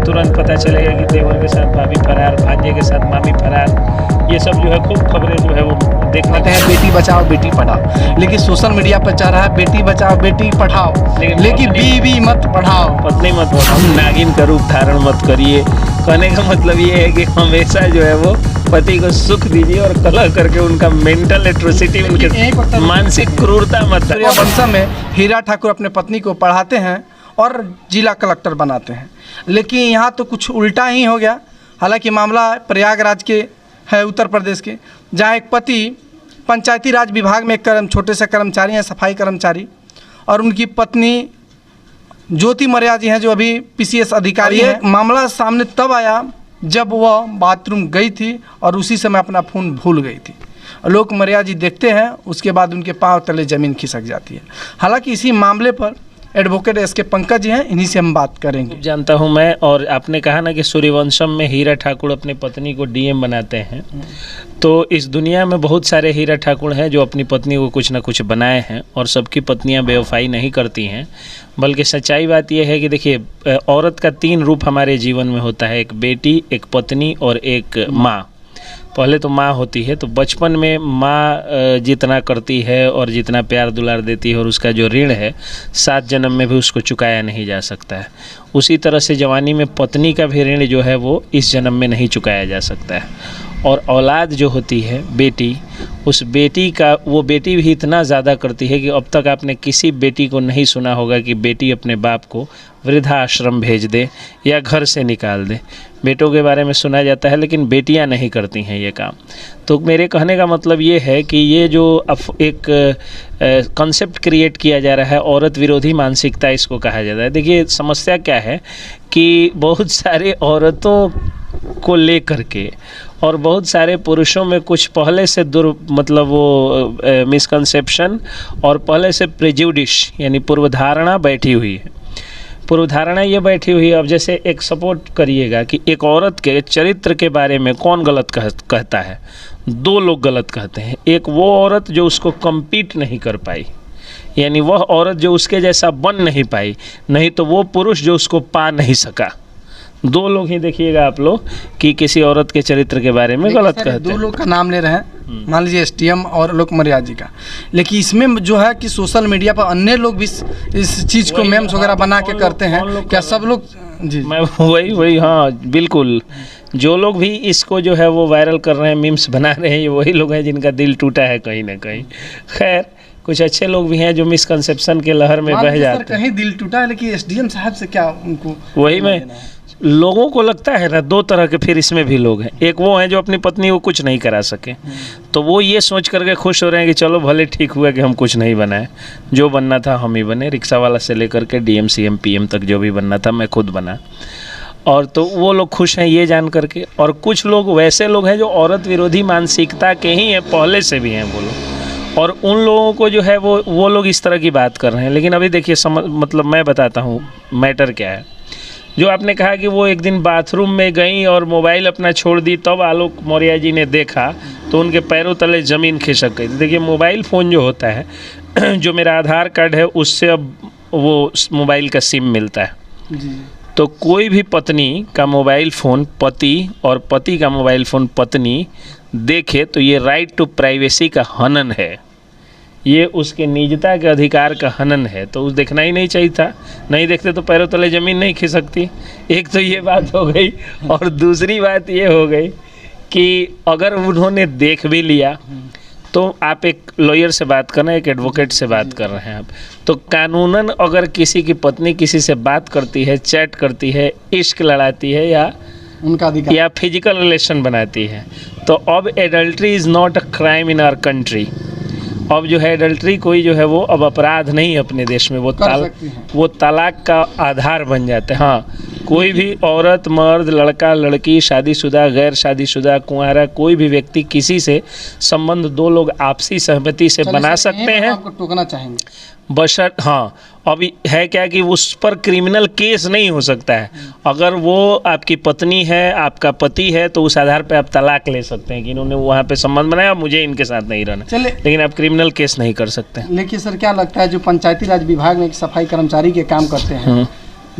तुरंत पता चलेगा कि देवर के साथ भाभी फरार, भांजे के साथ मामी फरार, ये सब जो है खूब खबरें जो है वो देखने कहते हैं बेटी बचाओ बेटी पढ़ाओ, लेकिन सोशल मीडिया पर चल रहा है बेटी बचाओ बेटी पढ़ाओ, लेकिन बीवी मत पढ़ाओ, पत्नी मत पढ़ाओ, नागिन का रूप धारण मत करिए। कहने का मतलब ये है कि हमेशा जो है वो पति को सुख दीजिए और कलह करके उनका मेंटल एट्रोसिटी, उनके मानसिक क्रूरता मत। सूर्यवंशम में हीरा ठाकुर अपने पत्नी को पढ़ाते हैं और जिला कलेक्टर बनाते हैं, लेकिन यहाँ तो कुछ उल्टा ही हो गया। हालांकि मामला प्रयागराज के है, उत्तर प्रदेश के, जहाँ एक पति पंचायती राज विभाग में एक छोटे से कर्मचारी हैं, सफाई कर्मचारी, और उनकी पत्नी ज्योति मर्या जी हैं जो अभी PCS अधिकारी है। मामला सामने तब आया जब वह बाथरूम गई थी और उसी समय अपना फ़ोन भूल गई थी। लोग मर्या जी देखते हैं, उसके बाद उनके पांव तले ज़मीन खिसक जाती है। हालांकि इसी मामले पर एडवोकेट SK पंकज जी हैं, इन्हीं से हम बात करेंगे। जानता हूं मैं, और आपने कहा ना कि सूर्यवंशम में हीरा ठाकुर अपनी पत्नी को DM बनाते हैं, तो इस दुनिया में बहुत सारे हीरा ठाकुर हैं जो अपनी पत्नी को कुछ ना कुछ बनाए हैं, और सबकी पत्नियां बेवफाई नहीं करती हैं। बल्कि सच्चाई बात यह है कि देखिए, औरत का 3 रूप हमारे जीवन में होता है, एक बेटी, एक पत्नी और एक माँ। पहले तो माँ होती है, तो बचपन में माँ जितना करती है और जितना प्यार दुलार देती है और उसका जो ऋण है 7 जन्म में भी उसको चुकाया नहीं जा सकता है। उसी तरह से जवानी में पत्नी का भी ऋण जो है वो इस जन्म में नहीं चुकाया जा सकता है। और औलाद जो होती है बेटी, उस बेटी का, वो बेटी भी इतना ज़्यादा करती है कि अब तक आपने किसी बेटी को नहीं सुना होगा कि बेटी अपने बाप को वृद्धाश्रम भेज दे या घर से निकाल दे। बेटों के बारे में सुना जाता है, लेकिन बेटियां नहीं करती हैं ये काम। तो मेरे कहने का मतलब ये है कि ये जो एक कॉन्सेप्ट क्रिएट किया जा रहा है, औरत विरोधी मानसिकता इसको कहा जाता है। देखिए, समस्या क्या है कि बहुत सारे औरतों को लेकर के और बहुत सारे पुरुषों में कुछ पहले से मतलब वो मिसकंसेप्शन और पहले से प्रेजुडिस यानी पूर्वधारणा बैठी हुई है। पूर्वधारणा ये बैठी हुई है। अब जैसे एक सपोर्ट करिएगा कि एक औरत के चरित्र के बारे में कौन गलत कहता है? 2 लोग गलत कहते हैं। एक वो औरत जो उसको कम्पीट नहीं कर पाई, यानी वह औरत जो उसके जैसा बन नहीं पाई, नहीं तो वो पुरुष जो उसको पा नहीं सका। 2 लोग ही देखिएगा आप लोग कि किसी औरत के चरित्र के बारे में गलत कहते हैं। 2 लोग का नाम ले रहे हैं, मान लीजिए STM और लोक मर्या जी का, लेकिन इसमें जो है कि सोशल मीडिया पर अन्य लोग भी इस चीज़ को मेम्स वगैरह बना के करते हैं। क्या सब लोग? जी, मैं वही हाँ बिल्कुल, जो लोग भी इसको जो है वो वायरल कर रहे हैं, मीम्स बना रहे हैं, ये वही लोग हैं जिनका दिल टूटा है कहीं ना कहीं। खैर, कुछ अच्छे लोग भी हैं जो मिसकंसेप्शन के लहर में बह जाते हैं। कहीं दिल टूटा है, लेकिन SDM साहब से क्या उनको? वही में लोगों को लगता है ना, 2 तरह के फिर इसमें भी लोग हैं। एक वो हैं जो अपनी पत्नी को कुछ नहीं करा सके, तो वो ये सोच करके खुश हो रहे हैं कि चलो भले ठीक हुआ कि हम कुछ नहीं बनाए, जो बनना था हम ही बने। रिक्शा वाला से लेकर के DM CM PM तक जो भी बनना था मैं खुद बना, और तो वो लोग खुश हैं ये जान करके। और कुछ लोग वैसे लोग हैं जो औरत विरोधी मानसिकता के ही हैं, पहले से भी हैं वो लोग, और उन लोगों को जो है वो लोग इस तरह की बात कर रहे हैं। लेकिन अभी देखिए, मतलब मैं बताता हूँ मैटर क्या है। जो आपने कहा कि वो एक दिन बाथरूम में गई और मोबाइल अपना छोड़ दी, तब आलोक मौर्य जी ने देखा तो उनके पैरों तले ज़मीन खिसक गई। देखिए, मोबाइल फ़ोन जो होता है, जो मेरा आधार कार्ड है उससे अब वो मोबाइल का सिम मिलता है जी। तो कोई भी पत्नी का मोबाइल फ़ोन पति और पति का मोबाइल फ़ोन पत्नी देखे तो ये राइट टू प्राइवेसी का हनन है, ये उसके निजता के अधिकार का हनन है। तो उस देखना ही नहीं चाहिए था, नहीं देखते तो पैरों तले ज़मीन नहीं खिसकती। एक तो ये बात हो गई, और दूसरी बात ये हो गई कि अगर उन्होंने देख भी लिया तो आप एक लॉयर से बात कर रहे हैं, एक एडवोकेट से बात कर रहे हैं आप, तो कानूनन अगर किसी की पत्नी किसी से बात करती है, चैट करती है, इश्क लड़ाती है या उनका अधिकार या फिजिकल रिलेशन बनाती है, तो अब adultery is not a crime in our country. अब जो है एडल्ट्री कोई जो है वो अब अपराध नहीं है अपने देश में, वो तलाक का आधार बन जाता है। हाँ, कोई भी औरत, मर्द, लड़का, लड़की, शादीशुदा, गैर शादीशुदा, कुंवारा, कोई भी व्यक्ति किसी से संबंध 2 लोग आपसी सहमति से बना सकते हैं। आपको टोकना चाहेंगे बशर्त, हाँ, अभी है क्या कि उस पर क्रिमिनल केस नहीं हो सकता है। अगर वो आपकी पत्नी है, आपका पति है, तो उस आधार पे आप तलाक ले सकते हैं कि इन्होंने वहाँ पे संबंध बनाया, मुझे इनके साथ नहीं रहना, लेकिन आप क्रिमिनल केस नहीं कर सकते। लेकिन सर क्या लगता है, जो पंचायती राज विभाग में एक सफाई कर्मचारी के काम करते हैं,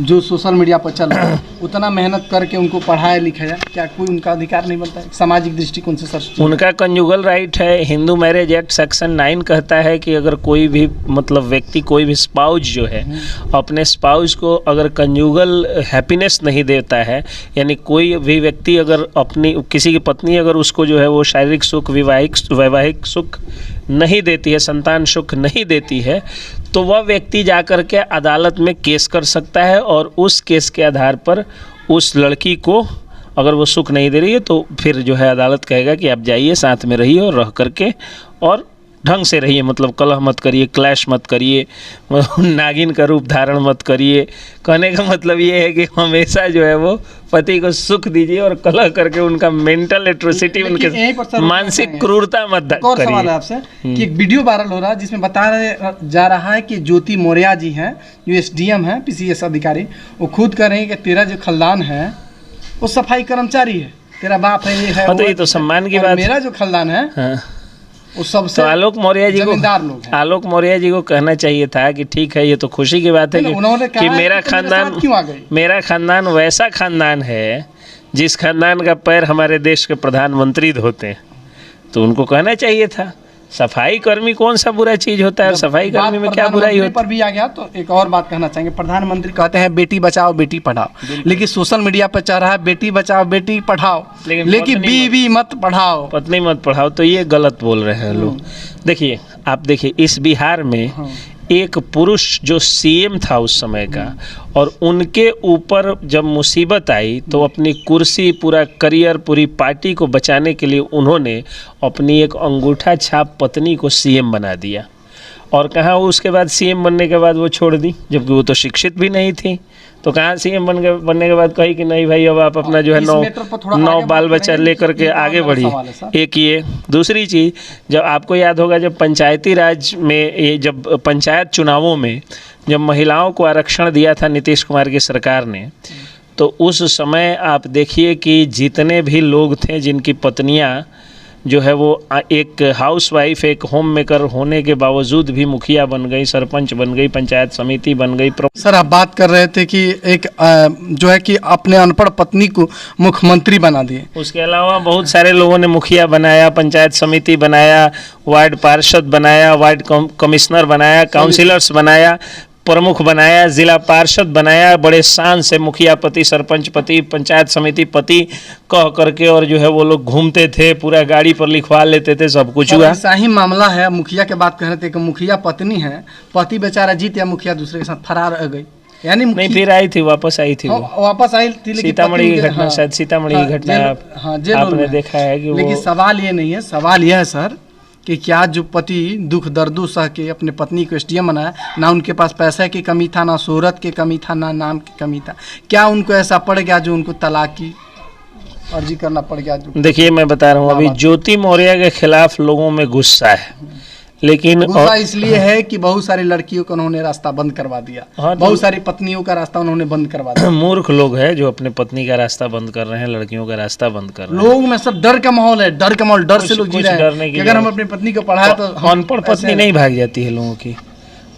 जो सोशल मीडिया पर चल रहा है, उतना मेहनत करके उनको पढ़ाया लिखाया, क्या कोई उनका अधिकार नहीं बनता है सामाजिक दृष्टिकोण से सर? उनका कंजुगल राइट है। हिंदू मैरिज एक्ट सेक्शन 9 कहता है कि अगर कोई भी मतलब व्यक्ति, कोई भी स्पाउस जो है अपने स्पाउस को अगर कंजुगल हैप्पीनेस नहीं देता है, यानी कोई भी व्यक्ति अगर अपनी किसी की पत्नी अगर उसको जो है वो शारीरिक सुख, वैवाहिक सुख नहीं देती है, संतान सुख नहीं देती है, तो वह व्यक्ति जाकर के अदालत में केस कर सकता है और उस केस के आधार पर उस लड़की को अगर वो सुख नहीं दे रही है तो फिर जो है अदालत कहेगा कि आप जाइए, साथ में रहिए और रह करके और ढंग से रहिए, मतलब कलह मत करिए, क्लैश मत करिए, नागिन का रूप धारण मत करिए। कहने का मतलब ये है कि हमेशा जो है वो पति को सुख दीजिए और कलह करके उनका मेंटल एट्रोसिटी, उनके मानसिक क्रूरता मत और सवाल करिए। है आपसे कि एक वीडियो वायरल हो रहा है जिसमें बताया जा रहा है कि ज्योति मौर्य जी हैं, जो एसडीएम हैं, पीसीएस अधिकारी, वो खुद कह रहे हैं कि तेरा जो खानदान है वो सफाई कर्मचारी है, तेरा बाप है, ये है, हाँ, तो ये तो सम्मान की बात। मेरा जो खानदान है हाँ, वो सबसे तो आलोक मौर्य जी को, आलोक मौर्य जी को कहना चाहिए था कि ठीक है, ये तो खुशी की बात है कि मेरा खानदान वैसा खानदान है जिस खानदान का पैर हमारे देश के प्रधानमंत्री धोते हैं, तो उनको कहना चाहिए था। सफाई कर्मी कौन सा बुरा चीज होता है? सफाई कर्मी में क्या बुराई होती है? पर भी आ गया तो एक और बात कहना चाहेंगे। प्रधानमंत्री कहते हैं बेटी बचाओ बेटी पढ़ाओ, लेकिन सोशल मीडिया पर चल रहा है बेटी बचाओ बेटी पढ़ाओ, लेकिन बीवी मत पढ़ाओ, पत्नी मत पढ़ाओ, तो ये गलत बोल रहे हैं लोग। देखिए, आप देखिए इस बिहार में एक पुरुष जो सीएम था उस समय का, और उनके ऊपर जब मुसीबत आई तो अपनी कुर्सी, पूरा करियर, पूरी पार्टी को बचाने के लिए उन्होंने अपनी एक अंगूठा छाप पत्नी को सीएम बना दिया। और कहाँ उसके बाद सीएम बनने के बाद वो छोड़ दी, जबकि वो तो शिक्षित भी नहीं थी। तो कहाँ सीएम बनने के बाद कही कि नहीं भाई अब आप अपना जो है नौ बाल बच्चा लेकर के आगे बढ़िए। एक ये, दूसरी चीज़, जब आपको याद होगा जब पंचायती राज में ये जब पंचायत चुनावों में जब महिलाओं को आरक्षण दिया था नीतीश कुमार की सरकार ने, तो उस समय आप देखिए कि जितने भी लोग थे जिनकी पत्नियां जो है वो एक हाउसवाइफ, एक होम मेकर होने के बावजूद भी मुखिया बन गई, सरपंच बन गई, पंचायत समिति बन गई। सर, आप बात कर रहे थे कि एक जो है कि अपने अनपढ़ पत्नी को मुख्यमंत्री बना दिए। उसके अलावा बहुत सारे लोगों ने मुखिया बनाया, पंचायत समिति बनाया, वार्ड पार्षद बनाया, वार्ड कमिश्नर बनाया, काउंसिलर्स बनाया, प्रमुख बनाया, जिला पार्षद बनाया, बड़े शान से मुखिया पति, सरपंच पति, पंचायत समिति पति कह करके, और जो है वो लोग घूमते थे, पूरा गाड़ी पर लिखवा लेते थे, सब कुछ हुआ। ऐसा ही मामला है, मुखिया के बात कह रहे थे कि मुखिया पत्नी है, पति बेचारा जीत या मुखिया दूसरे के साथ फरार हो गई, यानी नहीं, फिर आई थी, वापस आई थी, वापस आई थी, सीतामढ़ी की घटना, शायद सीतामढ़ी की घटना आपने देखा है कि लेकिन सवाल ये नहीं है, सवाल यह है सर कि क्या जो पति दुख दर्दों सह के अपने पत्नी को एसडीएम बनाया, ना उनके पास पैसे की कमी था, ना शोहरत की कमी था, ना नाम की कमी था, क्या उनको ऐसा पड़ गया जो उनको तलाक की अर्जी करना पड़ गया? देखिए, मैं बता रहा हूँ, अभी ज्योति मौर्य के खिलाफ लोगों में गुस्सा है, लेकिन गुस्सा इसलिए है कि बहुत सारी लड़कियों का उन्होंने रास्ता बंद करवा दिया। हाँ, बहुत सारी पत्नियों का रास्ता उन्होंने बंद करवा दिया। मूर्ख लोग हैं जो अपने पत्नी का रास्ता बंद कर रहे हैं, लड़कियों का रास्ता बंद कर रहे हैं। लोग में सब डर का माहौल है, डर का माहौल, डर से लोग जी रहे हैं कि अगर हम अपनी पत्नी को पढ़ाए तो अनपढ़ पत्नी नहीं भाग जाती है लोगों की,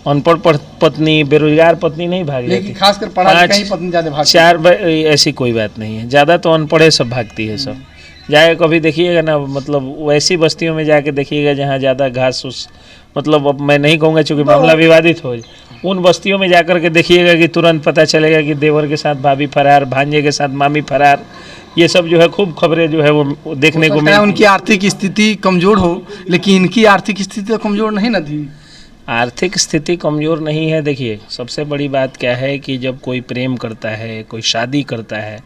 अनपढ़ पत्नी, बेरोजगार पत्नी नहीं भाग जाती, खासकर पढ़ा लिखा ही पत्नी ज्यादा भागती। चार ऐसी कोई बात नहीं है, ज़्यादा तो अनपढ़े सब भागती है। सब जाए कभी देखिएगा ना, मतलब वैसी बस्तियों में जाके देखिएगा जहाँ ज़्यादा घास उस, मतलब अब मैं नहीं कहूँगा चूँकि मामला विवादित हो, उन बस्तियों में जाकर के देखिएगा कि तुरंत पता चलेगा कि देवर के साथ भाभी फरार, भांजे के साथ मामी फरार, ये सब जो है खूब खबरें जो है वो देखने को मिलती है। उनकी आर्थिक स्थिति कमज़ोर हो, लेकिन इनकी आर्थिक स्थिति तो कमज़ोर नहीं ना थी। आर्थिक स्थिति कमज़ोर नहीं है। देखिए, सबसे बड़ी बात क्या है कि जब कोई प्रेम करता है, कोई शादी करता है,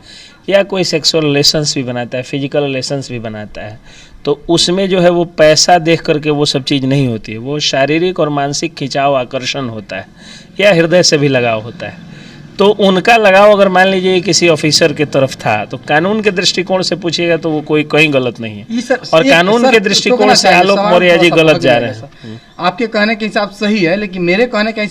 या कोई सेक्सुअल रिलेशंस भी बनाता है, फिजिकल रिलेशंस भी बनाता है, तो उसमें जो है वो पैसा देख करके वो सब चीज़ नहीं होती है, वो शारीरिक और मानसिक खिंचाव, आकर्षण होता है, या हृदय से भी लगाव होता है। तो उनका लगाव अगर मान लीजिए किसी ऑफिसर की तरफ था, तो कानून के दृष्टिकोण से पूछिएगा तो वो कोई कहीं गलत नहीं है, और कानून के दृष्टिकोण से आलोक मौर्य जी गलत जा रहे हैं। आपके कहने के हिसाब से सही है, लेकिन मेरे कहने के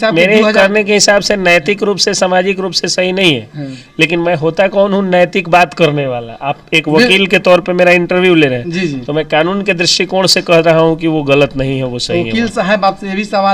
हिसाब से नैतिक रूप से, सामाजिक रूप से सही नहीं है। लेकिन मैं होता कौन हूँ? नैतिक बात करने वाला। आप एक वकील के तौर पे मेरा इंटरव्यू ले रहे हैं, तो मैं कानून के दृष्टिकोण से कह रहा हूँ कि वो गलत नहीं है, वो सही है। वकील साहब आपसे ये भी सवाल